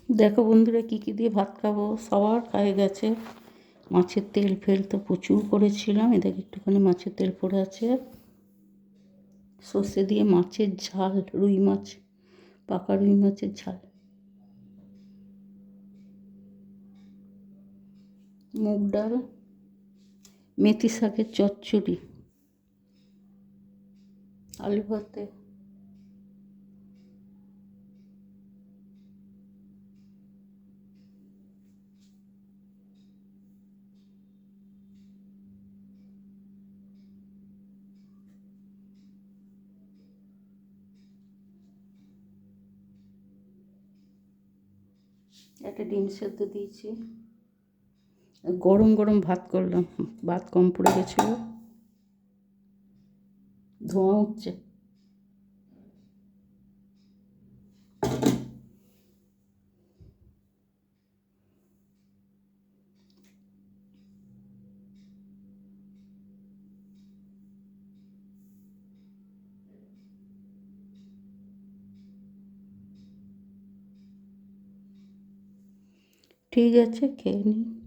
দেখো বন্ধুরা, কী কী দিয়ে ভাত খাবো। সবার খায়ে গেছে। মাছের তেল ফেল তো প্রচুর করেছিলাম, এদিকে একটুখানি মাছের তেল পড়ে আছে। সর্ষে দিয়ে মাছের ঝাল, রুই মাছ, পাকা রুই মাছের ঝাল। মুগ ডাল, মেথি শাকের চচ্চড়ি, আলু ভাতে। একটা ডিম সেদ্ধ দিয়েছি। গরম গরম ভাত করলাম, ভাত কম পড়ে গেছিলো, ধোঁয়া উঠছে। ঠিক আছে, খেয়ে নিই।